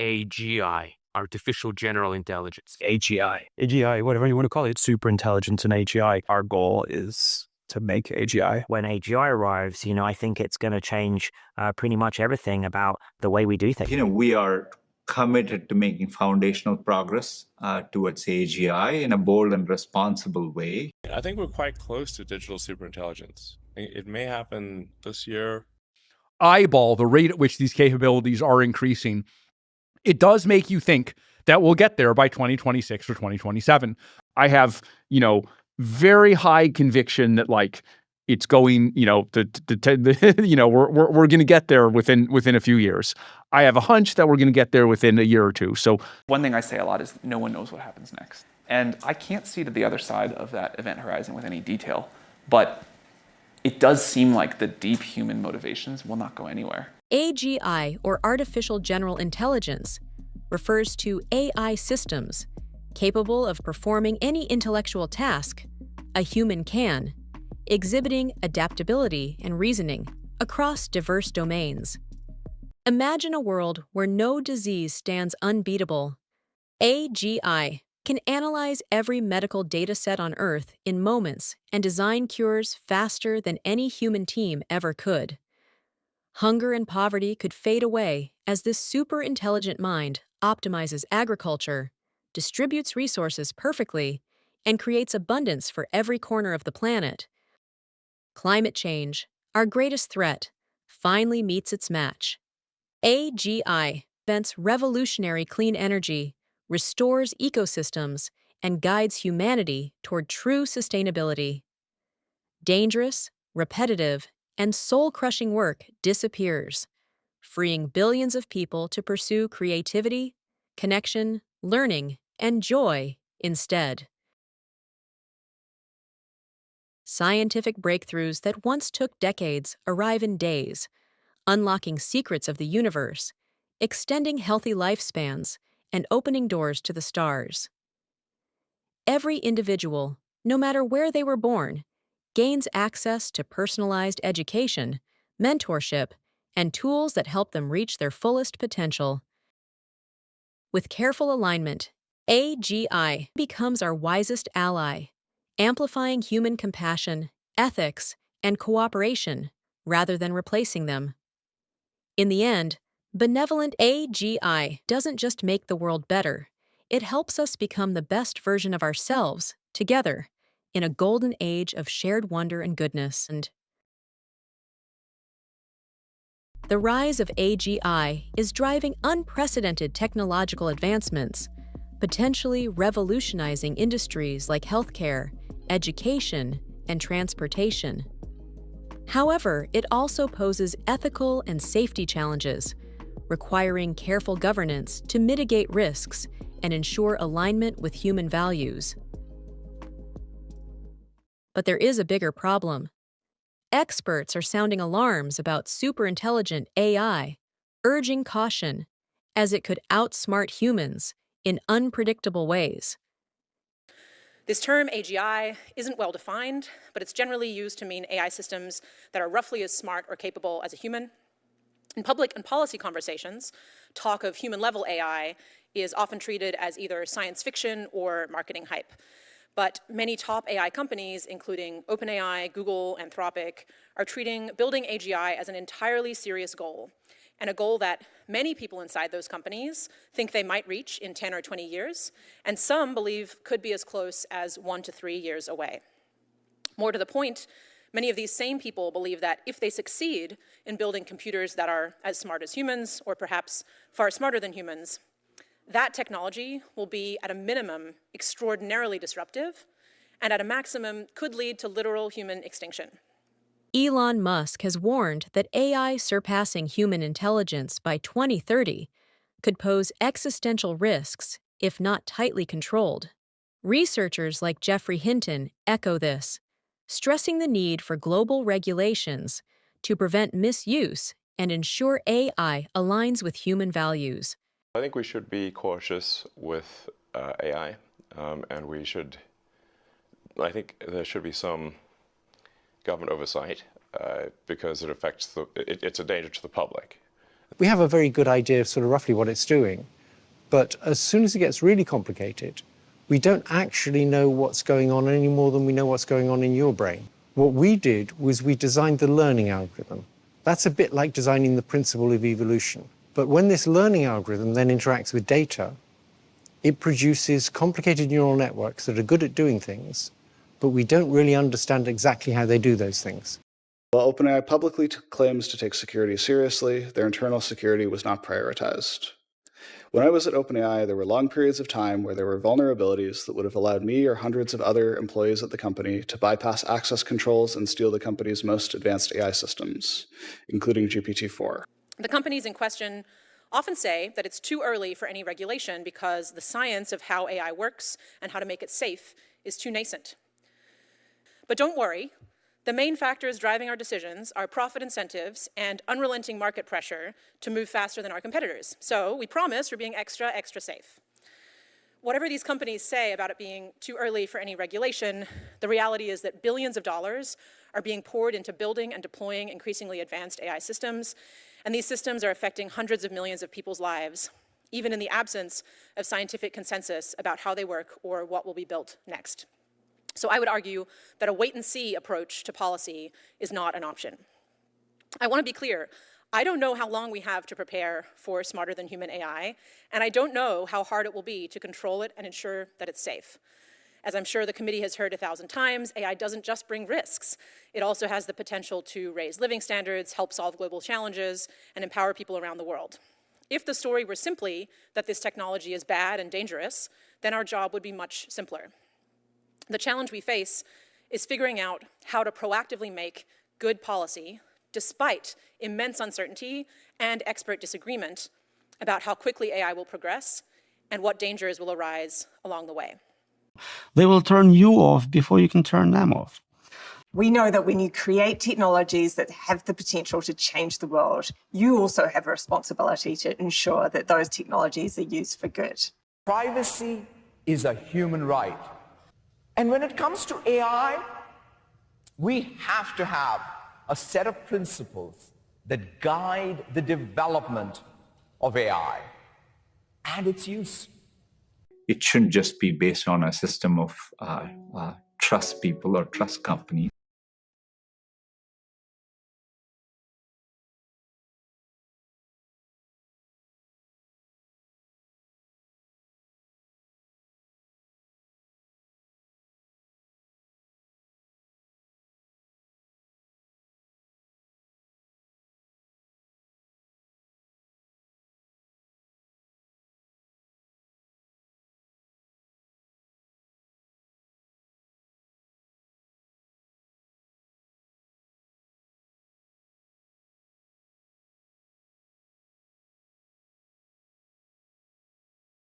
AGI, artificial general intelligence. AGI. AGI, whatever you want to call it, super intelligence and AGI. Our goal is to make AGI. When AGI arrives, I think it's going to change pretty much everything about the way we do things. We are committed to making foundational progress towards AGI in a bold and responsible way. I think we're quite close to digital superintelligence. It may happen this year. Eyeball the rate at which these capabilities are increasing. It does make you think that we'll get there by 2026 or 2027. I have, very high conviction that it's going, we're going to get there within a few years. I have a hunch that we're going to get there within a year or two. So one thing I say a lot is no one knows what happens next. And I can't see to the other side of that event horizon with any detail, but it does seem like the deep human motivations will not go anywhere. AGI, or artificial general intelligence, refers to AI systems capable of performing any intellectual task a human can, exhibiting adaptability and reasoning across diverse domains. Imagine a world where no disease stands unbeatable. AGI can analyze every medical data set on Earth in moments and design cures faster than any human team ever could. Hunger and poverty could fade away as this super intelligent mind optimizes agriculture, distributes resources perfectly, and creates abundance for every corner of the planet. Climate change, our greatest threat, finally meets its match. AGI invents revolutionary clean energy, restores ecosystems, and guides humanity toward true sustainability. Dangerous, repetitive, and soul-crushing work disappears, freeing billions of people to pursue creativity, connection, learning, and joy instead. Scientific breakthroughs that once took decades arrive in days, unlocking secrets of the universe, extending healthy lifespans, and opening doors to the stars. Every individual, no matter where they were born, gains access to personalized education, mentorship, and tools that help them reach their fullest potential. With careful alignment, AGI becomes our wisest ally, amplifying human compassion, ethics, and cooperation rather than replacing them. In the end, benevolent AGI doesn't just make the world better, it helps us become the best version of ourselves, together, in a golden age of shared wonder and goodness. And the rise of AGI is driving unprecedented technological advancements, potentially revolutionizing industries like healthcare, education, and transportation. However, it also poses ethical and safety challenges, requiring careful governance to mitigate risks and ensure alignment with human values. But there is a bigger problem. Experts are sounding alarms about superintelligent AI, urging caution, as it could outsmart humans in unpredictable ways. This term, AGI, isn't well defined, but it's generally used to mean AI systems that are roughly as smart or capable as a human. In public and policy conversations, talk of human-level AI is often treated as either science fiction or marketing hype. But many top AI companies, including OpenAI, Google, Anthropic, are treating building AGI as an entirely serious goal, and a goal that many people inside those companies think they might reach in 10 or 20 years, and some believe could be as close as 1 to 3 years away. More to the point, many of these same people believe that if they succeed in building computers that are as smart as humans, or perhaps far smarter than humans, that technology will be, at a minimum, extraordinarily disruptive, and at a maximum could lead to literal human extinction. Elon Musk has warned that AI surpassing human intelligence by 2030 could pose existential risks if not tightly controlled. Researchers like Geoffrey Hinton echo this, stressing the need for global regulations to prevent misuse and ensure AI aligns with human values. I think we should be cautious with AI, and I think there should be some government oversight because it affects it's a danger to the public. We have a very good idea of sort of roughly what it's doing. But as soon as it gets really complicated, we don't actually know what's going on any more than we know what's going on in your brain. What we did was we designed the learning algorithm. That's a bit like designing the principle of evolution. But when this learning algorithm then interacts with data, it produces complicated neural networks that are good at doing things, but we don't really understand exactly how they do those things. While OpenAI publicly claims to take security seriously, their internal security was not prioritized. When I was at OpenAI, there were long periods of time where there were vulnerabilities that would have allowed me or hundreds of other employees at the company to bypass access controls and steal the company's most advanced AI systems, including GPT-4. The companies in question often say that it's too early for any regulation because the science of how AI works and how to make it safe is too nascent. But don't worry. The main factors driving our decisions are profit incentives and unrelenting market pressure to move faster than our competitors. So we promise we're being extra, extra safe. Whatever these companies say about it being too early for any regulation, the reality is that billions of dollars are being poured into building and deploying increasingly advanced AI systems, and these systems are affecting hundreds of millions of people's lives, even in the absence of scientific consensus about how they work or what will be built next. So I would argue that a wait-and-see approach to policy is not an option. I want to be clear. I don't know how long we have to prepare for smarter-than-human AI, and I don't know how hard it will be to control it and ensure that it's safe. As I'm sure the committee has heard 1,000 times, AI doesn't just bring risks. It also has the potential to raise living standards, help solve global challenges, and empower people around the world. If the story were simply that this technology is bad and dangerous, then our job would be much simpler. The challenge we face is figuring out how to proactively make good policy despite immense uncertainty and expert disagreement about how quickly AI will progress and what dangers will arise along the way. They will turn you off before you can turn them off. We know that when you create technologies that have the potential to change the world, you also have a responsibility to ensure that those technologies are used for good. Privacy is a human right. And when it comes to AI, we have to have a set of principles that guide the development of AI and its use. It shouldn't just be based on a system of trust people or trust companies.